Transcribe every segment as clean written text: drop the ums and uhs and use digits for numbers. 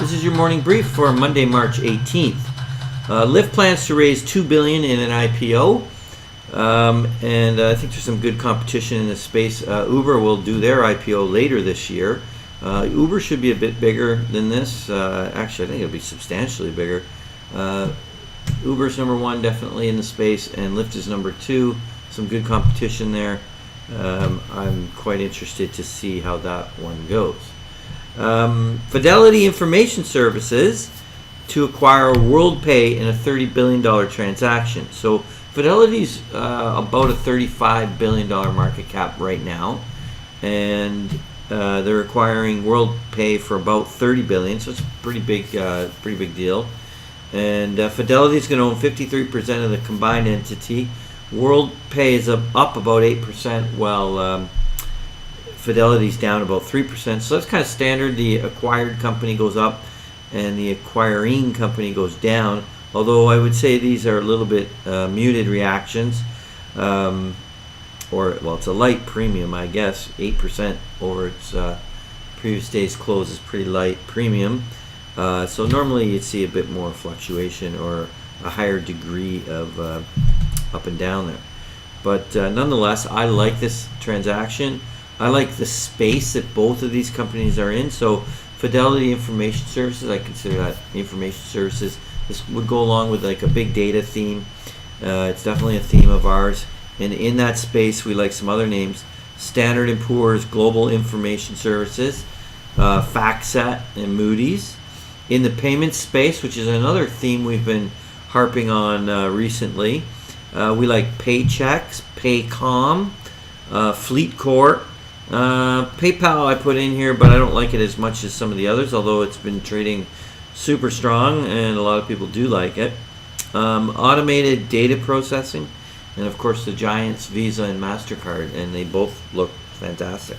This is your morning brief for Monday, March 18th. Lyft plans to raise $2 billion in an IPO, and I think there's some good competition in this space. Uber will do their IPO later this year. Uber should be a bit bigger than this. Actually, I think it'll be substantially bigger. Uber's number one, definitely in the space, and Lyft is number two. Some good competition there. I'm quite interested to see how that one goes. Fidelity Information Services to acquire Worldpay in a $30 billion transaction. So Fidelity's about a $35 billion market cap right now, and they're acquiring Worldpay for about $30 billion. So it's a pretty big deal. And Fidelity is going to own 53% of the combined entity. Worldpay is up about 8%, while Fidelity's down about 3%. So that's kind of standard. The acquired company goes up and the acquiring company goes down. Although I would say these are a little bit muted reactions. It's a light premium, I guess. 8% over its previous day's close is pretty light premium. So normally you'd see a bit more fluctuation or a higher degree of up and down there. But nonetheless, I like this transaction. I like the space that both of these companies are in. So Fidelity Information Services, I consider that information services. This would go along with like a big data theme. It's definitely a theme of ours. And in that space, we like some other names. Standard & Poor's Global Information Services, FactSet, and Moodys. In the payment space, which is another theme we've been harping on recently, we like Paychex, Paycom, FleetCor. PayPal I put in here, but I don't like it as much as some of the others, although it's been trading super strong and a lot of people do like it. Automated data processing, and of course the giants Visa and MasterCard, and they both look fantastic.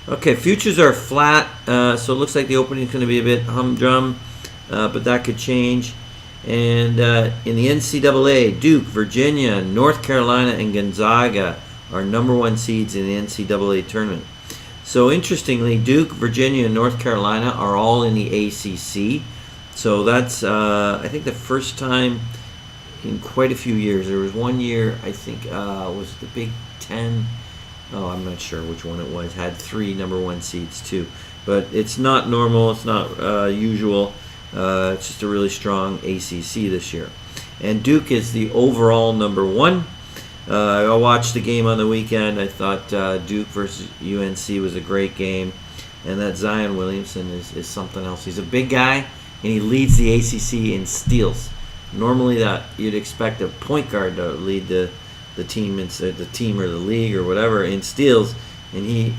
Okay, futures are flat, so it looks like the opening is going to be a bit humdrum, but that could change. And in the NCAA, Duke, Virginia, North Carolina, and Gonzaga are number one seeds in the NCAA tournament. So interestingly, Duke, Virginia, and North Carolina are all in the ACC. So that's, I think, the first time in quite a few years. There was one year, I think, was the Big Ten. Oh, I'm not sure which one it was. Had three number one seeds too. But it's not normal. It's not usual. It's just a really strong ACC this year. And Duke is the overall number one. I watched the game on the weekend. I thought Duke versus UNC was a great game. And that Zion Williamson is something else. He's a big guy, and he leads the ACC in steals. Normally that you'd expect a point guard to lead the team, the team or the league or whatever, in steals. And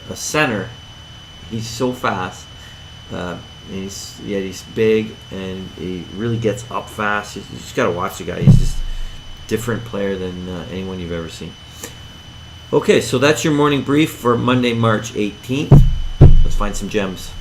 a center, he's so fast. He's big, and he really gets up fast. You just got to watch the guy. He's just different player than anyone you've ever seen. Okay, so that's your morning brief for Monday, March 18th. Let's find some gems.